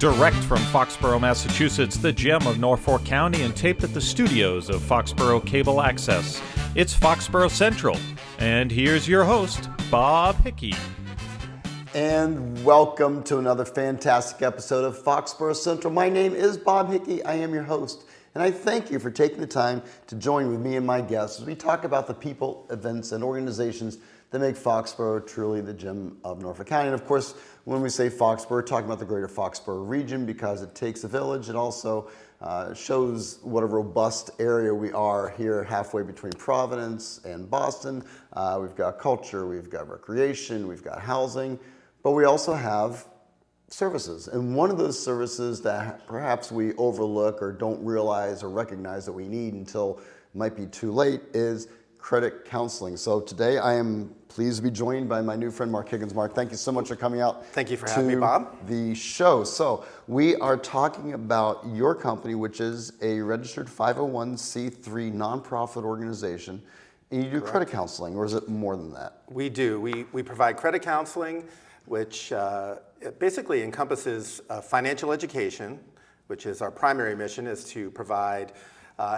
Direct from Foxborough, Massachusetts, the gem of Norfolk County, and taped at the studios of Foxborough Cable Access. It's Foxborough Central. And here's your host, Bob Hickey. And welcome to another fantastic episode of Foxborough Central. My name is Bob Hickey. I am your host. And I thank you for taking the time to join with me and my guests as we talk about the people, events, and organizations that make Foxborough truly the gem of Norfolk County. And of course, when we say Foxborough, we're talking about the greater Foxborough region because it takes a village. It also shows what a robust area we are here halfway between Providence and Boston. We've got culture, we've got recreation, we've got housing, but we also have services. And one of those services that perhaps we overlook or don't realize or recognize that we need until it might be too late is credit counseling. So today I am pleased to be joined by my new friend Mark Higgins. Mark, thank you so much for coming out. Thank you for having me, Bob. The show. So we are talking about your company, which is a registered 501c3 nonprofit organization, and you do credit counseling, or is it more than that? We do. We provide credit counseling, which it basically encompasses financial education, which is our primary mission, is to provide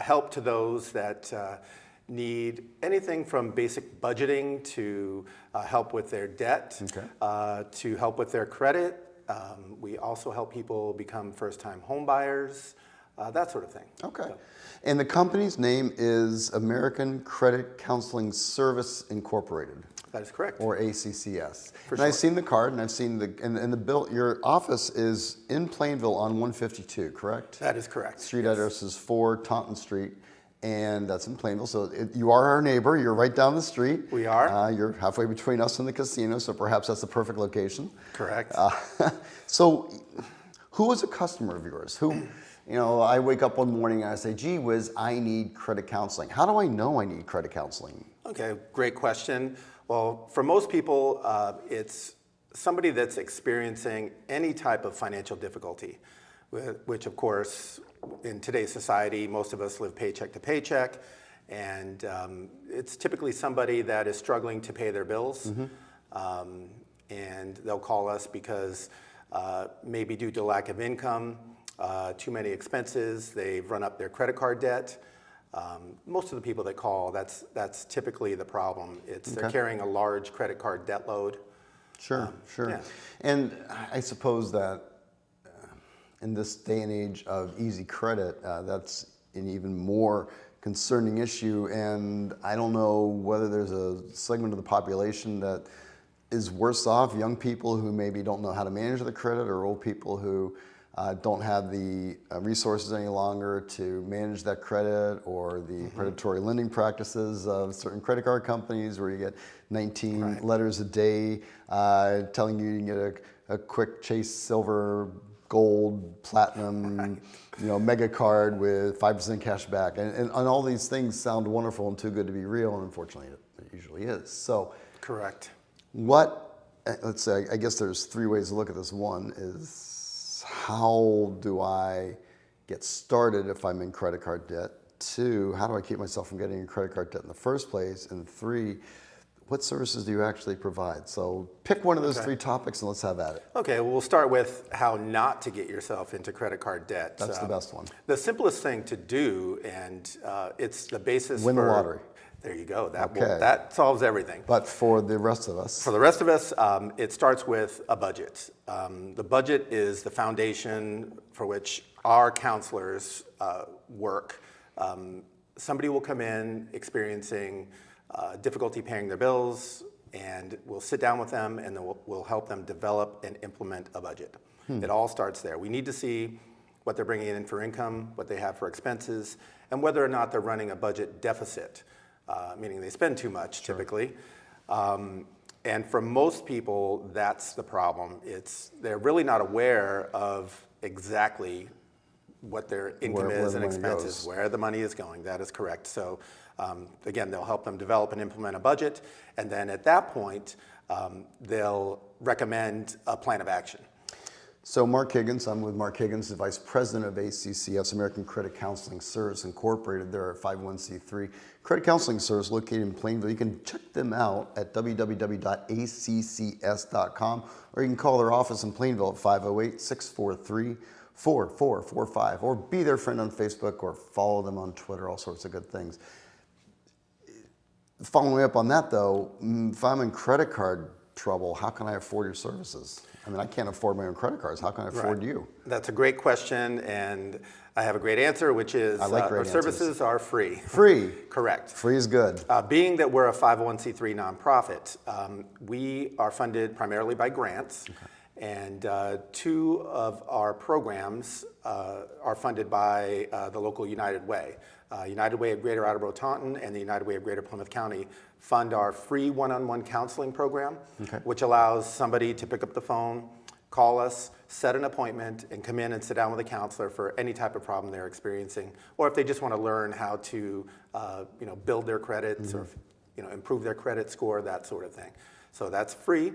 help to those that need anything from basic budgeting to help with their debt, to help with their credit. We also help people become first-time home buyers, that sort of thing. Okay. So. And the company's name is American Credit Counseling Service Incorporated. That is correct. Or ACCS. For and sure. I've seen the card, and I've seen the bill. Your office is in Plainville on 152, correct? That is correct. Street address is 4 Taunton Street, and that's in Plainville. So you are our neighbor. You're right down the street. We are. You're halfway between us and the casino, so perhaps that's the perfect location. Correct. So who is a customer of yours? I wake up one morning and I say, gee whiz, I need credit counseling. How do I know I need credit counseling? Okay, great question. Well, for most people, it's somebody that's experiencing any type of financial difficulty, which of course, in today's society, most of us live paycheck to paycheck, and it's typically somebody that is struggling to pay their bills, and they'll call us because maybe due to lack of income, too many expenses, they've run up their credit card debt. Most of the people that call, that's typically the problem. They're carrying a large credit card debt load. Sure. Yeah. And I suppose that in this day and age of easy credit, that's an even more concerning issue. And I don't know whether there's a segment of the population that is worse off, young people who maybe don't know how to manage their credit, or old people who don't have the resources any longer to manage that credit, or the predatory lending practices of certain credit card companies where you get 19 letters a day telling you can get a quick Chase Silver, Gold, Platinum, mega card with 5% cash back. And all these things sound wonderful and too good to be real, and unfortunately it usually is. So, correct. Let's say, I guess there's 3 ways to look at this. One is, how do I get started if I'm in credit card debt? 2, how do I keep myself from getting in credit card debt in the first place? And 3, what services do you actually provide? So pick one of those 3 topics and let's have at it. Okay, well, we'll start with how not to get yourself into credit card debt. That's the best one. The simplest thing to do, and it's the basis Win the lottery. There you go. That solves everything. But for the rest of us? For the rest of us, it starts with a budget. The budget is the foundation for which our counselors work. Somebody will come in experiencing difficulty paying their bills, and we'll sit down with them and then we'll help them develop and implement a budget. It all starts there. We need to see what they're bringing in for income, what they have for expenses, and whether or not they're running a budget deficit, meaning they spend too much typically. And for most people, that's the problem. They're really not aware of exactly what their income is and expenses, where the money is going. That is correct. So again, they'll help them develop and implement a budget, and then at that point, they'll recommend a plan of action. So Mark Higgins, I'm with Mark Higgins, the Vice President of ACCS, American Credit Counseling Service Incorporated. They're a 501c3 credit counseling service located in Plainville. You can check them out at www.accs.com, or you can call their office in Plainville at 508-643-4445, or be their friend on Facebook, or follow them on Twitter, all sorts of good things. Following up on that though, if I'm in credit card trouble, how can I afford your services? I mean, I can't afford my own credit cards. How can I afford you? That's a great question, and I have a great answer, which is our services are free. Free? Correct. Free is good. Being that we're a 501c3 nonprofit, we are funded primarily by grants, and two of our programs are funded by the local United Way. United Way of Greater Attleboro Taunton and the United Way of Greater Plymouth County fund our free one-on-one counseling program, which allows somebody to pick up the phone, call us, set an appointment, and come in and sit down with a counselor for any type of problem they're experiencing, or if they just want to learn how to build their credits or improve their credit score, that sort of thing. So that's free.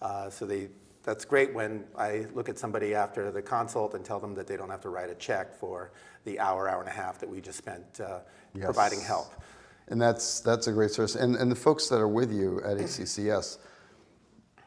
That's great when I look at somebody after the consult and tell them that they don't have to write a check for the hour and a half that we just spent providing help. And that's a great service. And the folks that are with you at ACCS,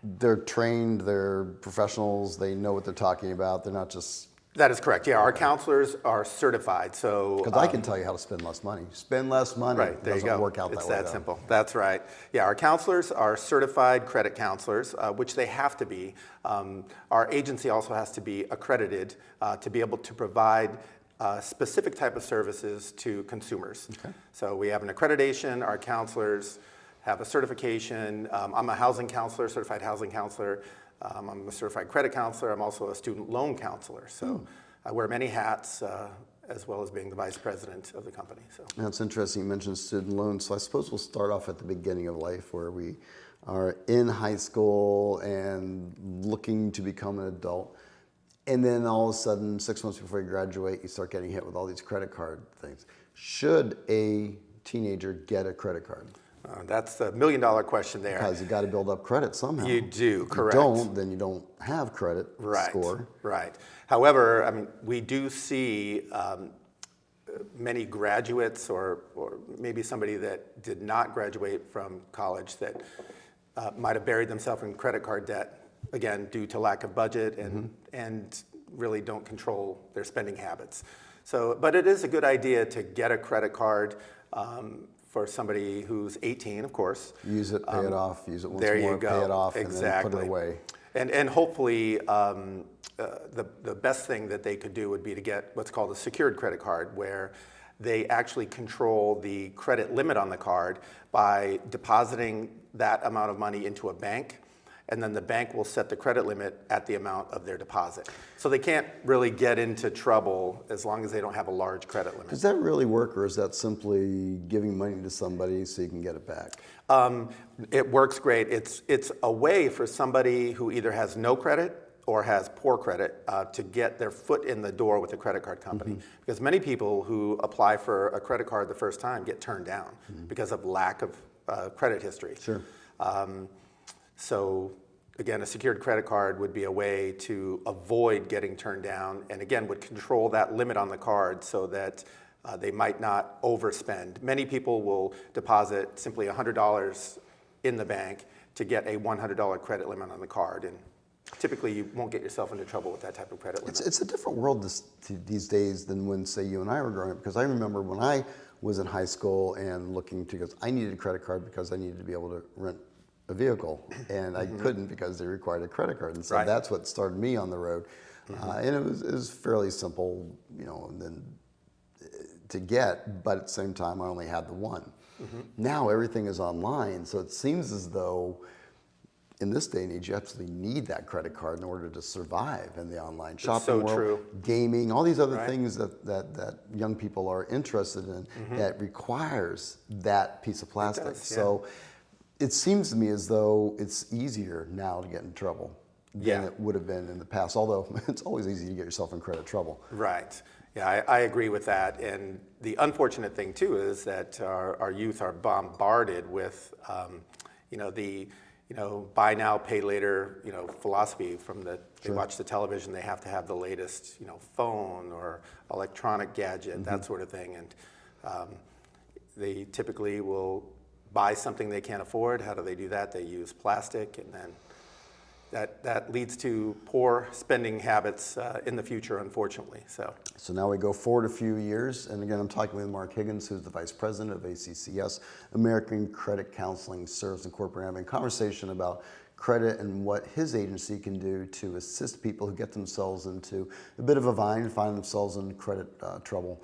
they're trained, they're professionals, they know what they're talking about. They're not just... That is correct. Yeah, our counselors are certified. So because I can tell you how to spend less money. Spend less money. Right, there you go. Work out it's that way. It's that simple. That's right. Yeah, our counselors are certified credit counselors, which they have to be. Our agency also has to be accredited to be able to provide specific type of services to consumers. So we have an accreditation. Our counselors have a certification. I'm a housing counselor, certified housing counselor. I'm a certified credit counselor. I'm also a student loan counselor. So I wear many hats, as well as being the vice president of the company. So that's interesting. You mentioned student loans. So I suppose we'll start off at the beginning of life, where we are in high school and looking to become an adult. And then all of a sudden, 6 months before you graduate, you start getting hit with all these credit card things. Should a teenager get a credit card? That's the million-dollar question there. Because you got to build up credit somehow. You do, correct. If you don't, then you don't have credit score. Right. However, I mean, we do see many graduates, or maybe somebody that did not graduate from college that might have buried themselves in credit card debt, again, due to lack of budget and really don't control their spending habits. So, but it is a good idea to get a credit card. For somebody who's 18, of course. Use it, pay it off. Use it once there more, you go. Pay it off, exactly. And then put it away. And hopefully, the best thing that they could do would be to get what's called a secured credit card, where they actually control the credit limit on the card by depositing that amount of money into a bank, and then the bank will set the credit limit at the amount of their deposit. So they can't really get into trouble as long as they don't have a large credit limit. Does that really work, or is that simply giving money to somebody so you can get it back? It works great. It's a way for somebody who either has no credit or has poor credit to get their foot in the door with a credit card company. Because many people who apply for a credit card the first time get turned down because of lack of credit history. Sure. So again, a secured credit card would be a way to avoid getting turned down, and again, would control that limit on the card so that they might not overspend. Many people will deposit simply $100 in the bank to get a $100 credit limit on the card, and typically you won't get yourself into trouble with that type of credit limit. It's a different world these days than when, say, you and I were growing up, because I remember when I was in high school and looking to, because I needed a credit card because I needed to be able to rent a vehicle, and I couldn't because they required a credit card, and so that's what started me on the road. And it was fairly simple, and then to get, but at the same time I only had the one. Now everything is online, so it seems as though in this day and age you absolutely need that credit card in order to survive in the online shopping world, gaming, all these other things that young people are interested in that requires that piece of plastic. It does, So it seems to me as though it's easier now to get in trouble than it would have been in the past, although it's always easy to get yourself in credit trouble. Right. Yeah, I agree with that. And the unfortunate thing, too, is that our youth are bombarded with, the buy now, pay later, philosophy from they Sure. watch the television, they have to have the latest, phone or electronic gadget, that sort of thing. And they typically will buy something they can't afford. How do they do that? They use plastic, and then that leads to poor spending habits in the future, unfortunately. So now we go forward a few years, and again, I'm talking with Mark Higgins, who's the Vice President of ACCS, American Credit Counseling Service Incorporated, having a conversation about credit and what his agency can do to assist people who get themselves into a bit of a bind and find themselves in credit trouble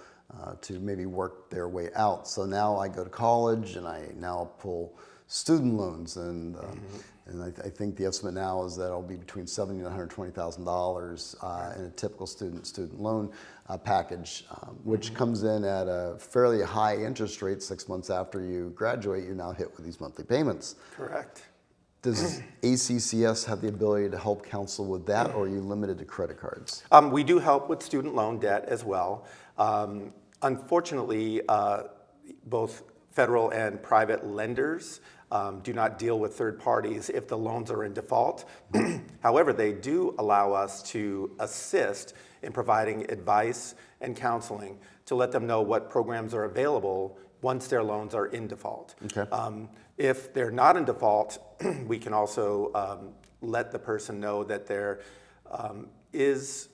to maybe work their way out. So now I go to college, and I now pull student loans, and I think the estimate now is that it'll be between $70,000 and $120,000 in a typical student loan package, which comes in at a fairly high interest rate. 6 months after you graduate, you're now hit with these monthly payments. Correct. Does ACCS have the ability to help counsel with that, or are you limited to credit cards? We do help with student loan debt as well. Unfortunately, both federal and private lenders do not deal with third parties if the loans are in default. However, they do allow us to assist in providing advice and counseling to let them know what programs are available once their loans are in default. Okay. If they're not in default, we can also let the person know that there is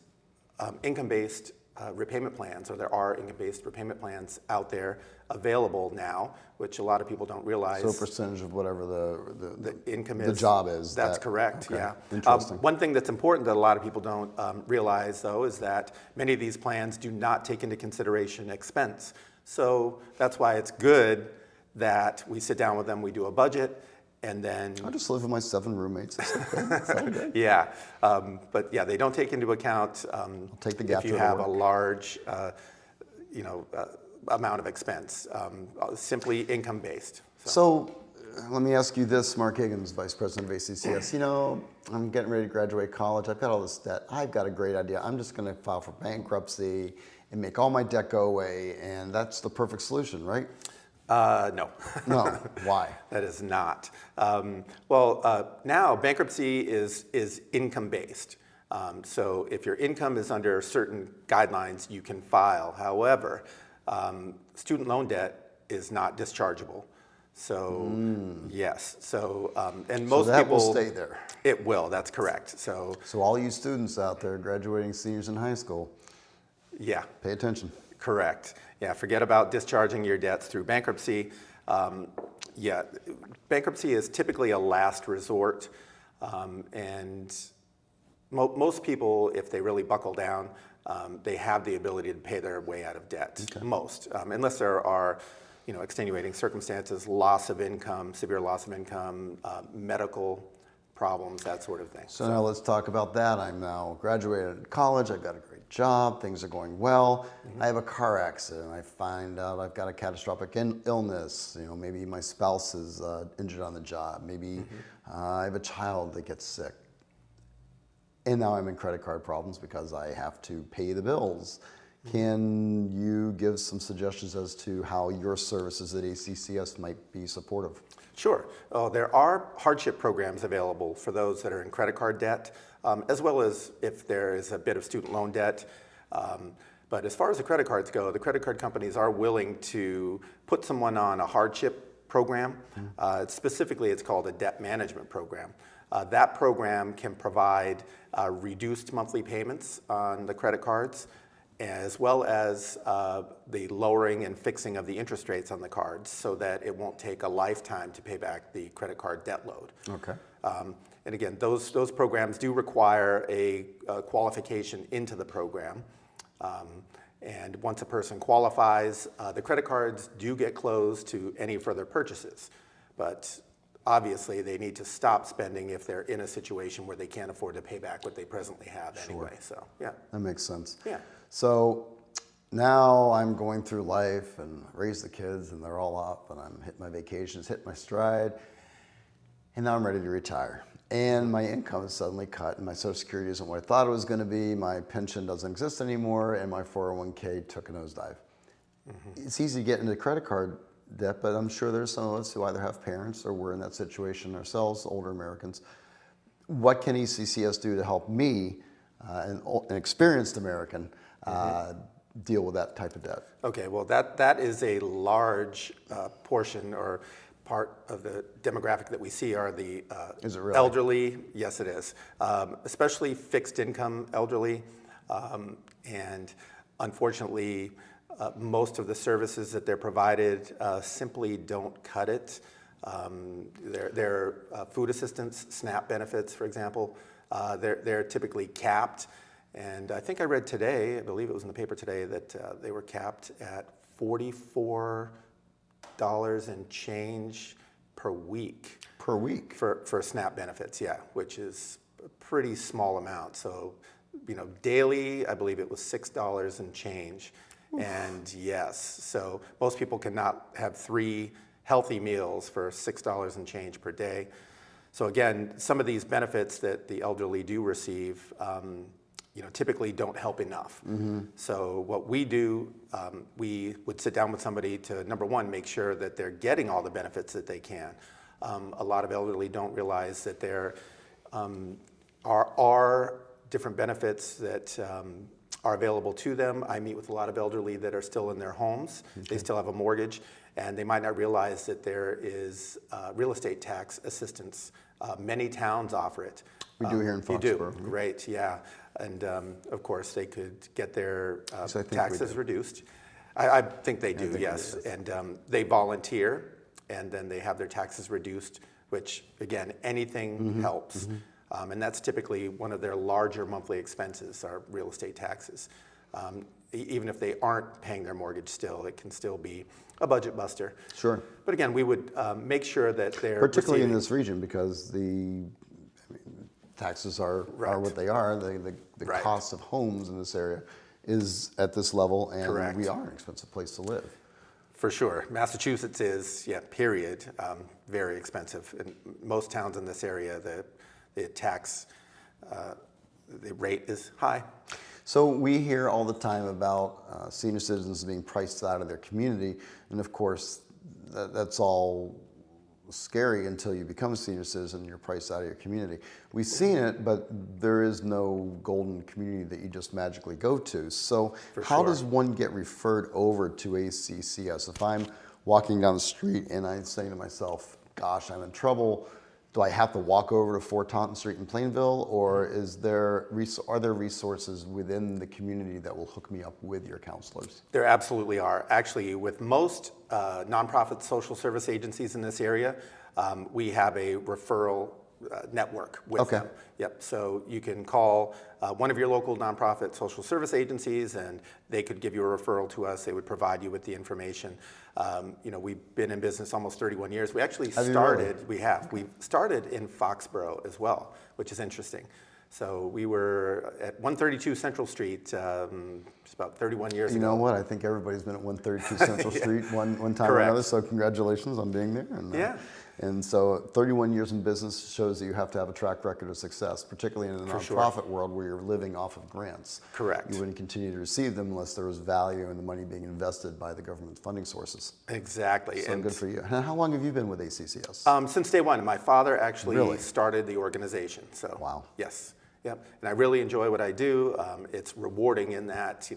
income-based repayment plans, or there are income-based repayment plans out there available now, which a lot of people don't realize. So a percentage of whatever the income the job is. That's correct, okay. yeah. Interesting. One thing that's important that a lot of people don't realize, though, is that many of these plans do not take into consideration expense. So that's why it's good that we sit down with them, we do a budget, and then I just live with my 7 roommates. It's all good. yeah, but yeah, they don't take into account take the gap if you year to have a work. large, amount of expense, simply income based. So let me ask you this, Mark Higgins, Vice President of ACCS. I'm getting ready to graduate college. I've got all this debt. I've got a great idea. I'm just going to file for bankruptcy and make all my debt go away, and that's the perfect solution, right? No. No. Why? That is not. Now bankruptcy is income-based. So if your income is under certain guidelines, you can file. However, student loan debt is not dischargeable. So yes. So and most so that people will stay there. It will. That's correct. So all you students out there graduating seniors in high school, yeah. pay attention. Correct. Yeah, forget about discharging your debts through bankruptcy. Bankruptcy is typically a last resort, and most people, if they really buckle down, they have the ability to pay their way out of debt. Okay. Most, unless there are, extenuating circumstances, loss of income, severe loss of income, medical problems, that sort of thing. So now let's talk about that. I'm now graduated college. I've got a great job. Things are going well. I have a car accident. I find out I've got a catastrophic illness. Maybe my spouse is injured on the job. Maybe I have a child that gets sick. And now I'm in credit card problems because I have to pay the bills. Can you give some suggestions as to how your services at ACCS might be supportive? Sure. There are hardship programs available for those that are in credit card debt, as well as if there is a bit of student loan debt. But as far as the credit cards go, the credit card companies are willing to put someone on a hardship program. Specifically, it's called a debt management program. That program can provide reduced monthly payments on the credit cards, as well as the lowering and fixing of the interest rates on the cards so that it won't take a lifetime to pay back the credit card debt load. Okay. And again, those programs do require a qualification into the program. And once a person qualifies, the credit cards do get closed to any further purchases. But obviously, they need to stop spending if they're in a situation where they can't afford to pay back what they presently have anyway. So, yeah. That makes sense. Yeah. So now I'm going through life and raise the kids, and they're all up, and I'm hitting my vacations, hitting my stride, and now I'm ready to retire. And my income is suddenly cut, and my Social Security isn't what I thought it was going to be, my pension doesn't exist anymore, and my 401k took a nosedive. It's easy to get into credit card debt, but I'm sure there's some of us who either have parents or we're in that situation ourselves, older Americans. What can ECCS do to help me, an experienced American, deal with that type of debt? Okay, well, that is a large portion or part of the demographic that we see are the Is it really? elderly. Yes, it is. Especially fixed income elderly. And unfortunately, most of the services that they're provided simply don't cut it. Their food assistance, SNAP benefits, for example, they're typically capped. And I think I read today, I believe it was in the paper today, that they were capped at $44 and change per week. Per week? For SNAP benefits, yeah, which is a pretty small amount. So, daily, I believe it was $6 and change. Oof. And yes, so most people cannot have 3 healthy meals for $6 and change per day. So again, some of these benefits that the elderly do receive, typically don't help enough. So what we do, we would sit down with somebody to, number one, make sure that they're getting all the benefits that they can. A lot of elderly don't realize that there are different benefits that are available to them. I meet with a lot of elderly that are still in their homes. Okay. They still have a mortgage, and they might not realize that there is real estate tax assistance. Many towns offer it. We do here in Foxborough. You do? Great, yeah. And of course, they could get their taxes reduced. I think they do, yes. And they volunteer, and then they have their taxes reduced, which, again, anything helps. And that's typically one of their larger monthly expenses, are real estate taxes. Even if they aren't paying their mortgage still, it can still be a budget buster. Sure. But again, we would make sure that they're particularly in this region, because the taxes are what they are. The cost of homes in this area is at this level, and we are an expensive place to live. For sure. Massachusetts is, period, very expensive. In most towns in this area, the tax, the rate is high. So we hear all the time about senior citizens being priced out of their community, and of course, that's all scary until you become a senior citizen and you're priced out of your community. We've seen it, but there is no golden community that you just magically go to. So how does one get referred over to ACCS? If I'm walking down the street and I'm saying to myself, gosh, I'm in trouble, do I have to walk over to 4 Taunton Street in Plainville, or are there resources within the community that will hook me up with your counselors? There absolutely are. Actually, with most nonprofit social service agencies in this area, we have a referral network with them. Yep. So you can call one of your local nonprofit social service agencies, and they could give you a referral to us. They would provide you with the information. We've been in business almost 31 years. We actually started. We started in Foxborough as well, which is interesting. So we were at 132 Central Street just about 31 years ago. You know what? I think everybody's been at 132 Central Street one time or another, so congratulations on being there. And, and so 31 years in business shows that you have to have a track record of success, particularly in the nonprofit world where you're living off of grants. Correct. You wouldn't continue to receive them unless there was value in the money being invested by the government funding sources. Exactly. So good for you. And how long have you been with ACCS? Since day one. My father actually started the organization. So wow. Yes. Yep. And I really enjoy what I do. It's rewarding in that,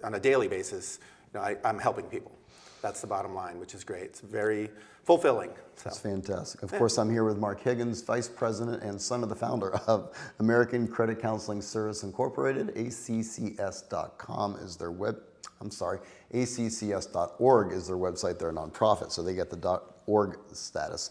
on a daily basis, I'm helping people. That's the bottom line, which is great. It's very fulfilling. So. That's fantastic. Of course, I'm here with Mark Higgins, Vice President and son of the founder of American Credit Counseling Service Incorporated. ACCS.com is their ACCS.org is their website. They're a nonprofit, so they get the .org status.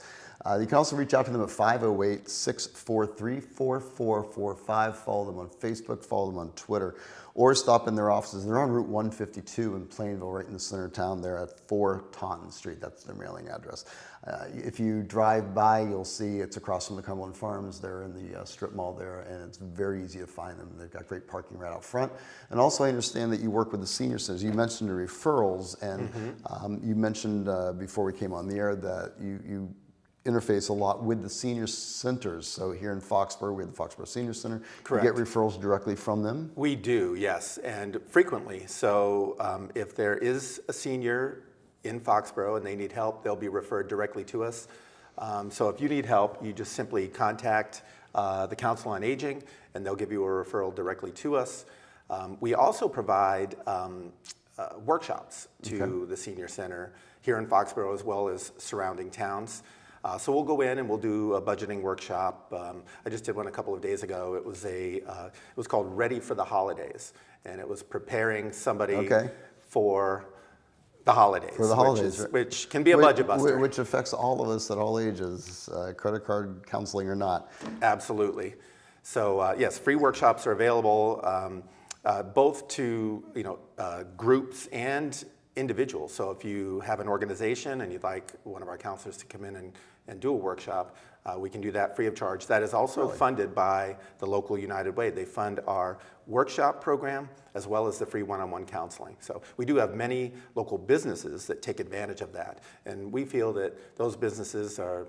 You can also reach out to them at 508-643-4445. Follow them on Facebook, follow them on Twitter, or stop in their offices. They're on Route 152 in Plainville, right in the center of town. They're at 4 Taunton Street. That's their mailing address. If you drive by, you'll see it's across from the Cumberland Farms. They're in the strip mall there, and it's very easy to find them. They've got great parking right out front. And also, I understand that you work with the senior centers. You mentioned the referrals, and you mentioned before we came on the air that you interface a lot with the senior centers. So here in Foxborough, we have the Foxborough Senior Center. Correct. You get referrals directly from them? We do, yes, and frequently. So if there is a senior in Foxborough and they need help, they'll be referred directly to us. So if you need help, you just simply contact the Council on Aging and they'll give you a referral directly to us. We also provide workshops to the senior center here in Foxborough as well as surrounding towns. So we'll go in and we'll do a budgeting workshop. I just did one a couple of days ago. It was called Ready for the Holidays, and it was preparing somebody for the holidays. For the holidays, which can be a budget buster. Which affects all of us at all ages, credit card counseling or not. Absolutely. So yes, free workshops are available both to groups and individuals. So if you have an organization and you'd like one of our counselors to come in and do a workshop, we can do that free of charge. That is also funded by the local United Way. They fund our workshop program as well as the free one-on-one counseling. So we do have many local businesses that take advantage of that. And we feel that those businesses are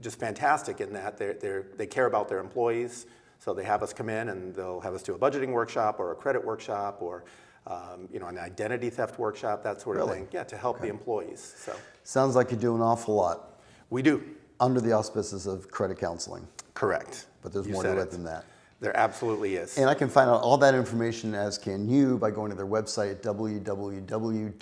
just fantastic in that they care about their employees. So they have us come in and they'll have us do a budgeting workshop or a credit workshop or an identity theft workshop, that sort of thing. Yeah, to help the employees. So sounds like you do an awful lot. We do. Under the auspices of credit counseling. Correct. But there's more to it than that. There absolutely is. And I can find out all that information, as can you, by going to their website at www.accs.org.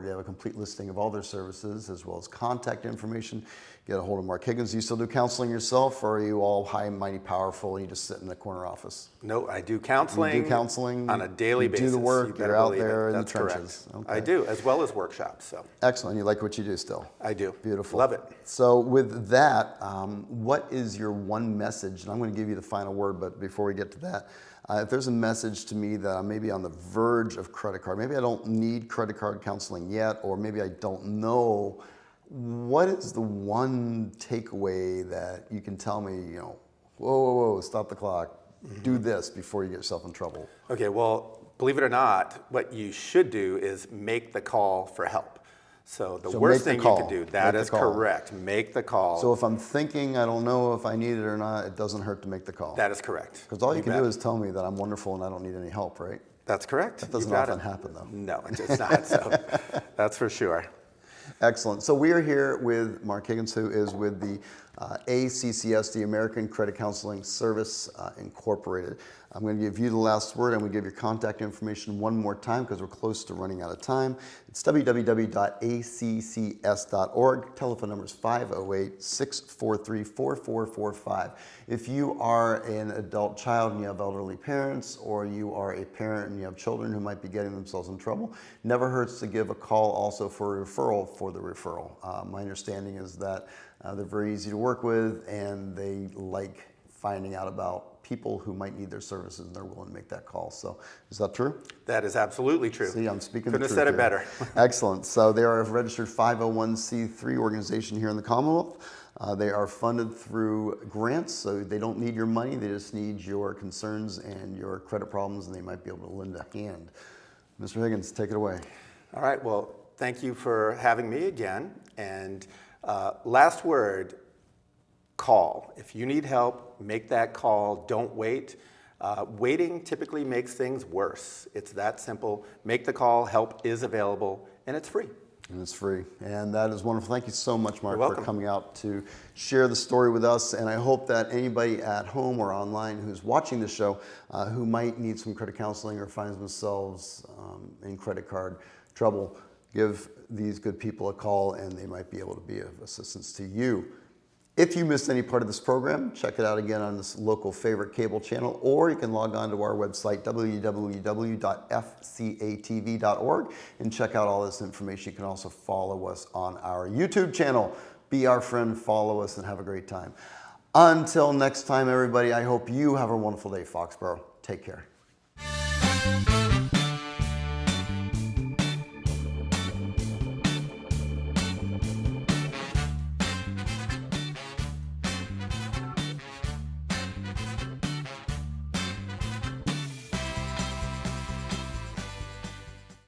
They have a complete listing of all their services as well as contact information. Get a hold of Mark Higgins. Do you still do counseling yourself, or are you all high and mighty powerful and you just sit in the corner office? No, I do counseling. You do counseling on a daily basis. You do the work. You're out there in the trenches. Okay. I do, as well as workshops. So excellent. You like what you do still? I do. Beautiful. Love it. So with that, what is your one message? And I'm going to give you the final word, but before we get to that, if there's a message to me that I'm maybe on the verge of credit card, maybe I don't need credit card counseling yet, or maybe I don't know, what is the one takeaway that you can tell me, whoa, stop the clock, do this before you get yourself in trouble? Okay, well, believe it or not, what you should do is make the call for help. So the worst thing you can do, that is correct, make the call. So if I'm thinking I don't know if I need it or not, it doesn't hurt to make the call. That is correct. Because all you can do is tell me that I'm wonderful and I don't need any help, right? That's correct. That doesn't often happen, though. No, it does not. So that's for sure. Excellent. So we are here with Mark Higgins, who is with the ACCS, the American Credit Counseling Service Incorporated. I'm going to give you the last word. I'm going to give your contact information one more time because we're close to running out of time. It's www.accs.org. Telephone number is 508-643-4445. If you are an adult child and you have elderly parents, or you are a parent and you have children who might be getting themselves in trouble, never hurts to give a call also for a referral for the referral. My understanding is that they're very easy to work with and they like finding out about people who might need their services and they're willing to make that call. So is that true? That is absolutely true. See, I'm speaking Couldn't the have truth said it here. better. Excellent. So they are a registered 501c3 organization here in the Commonwealth. They are funded through grants, so they don't need your money. They just need your concerns and your credit problems, and they might be able to lend a hand. Mr. Higgins, take it away. All right. Well, thank you for having me again. And last word, call. If you need help, make that call. Don't wait. Waiting typically makes things worse. It's that simple. Make the call. Help is available, and it's free. And it's free. And that is wonderful. Thank you so much, Mark, You're for coming out to share the story with us. And I hope that anybody at home or online who's watching the show who might need some credit counseling or finds themselves in credit card trouble, give these good people a call and they might be able to be of assistance to you. If you missed any part of this program, check it out again on this local favorite cable channel, or you can log on to our website, www.fcatv.org, and check out all this information. You can also follow us on our YouTube channel. Be our friend, follow us, and have a great time. Until next time, everybody, I hope you have a wonderful day, Foxborough. Take care.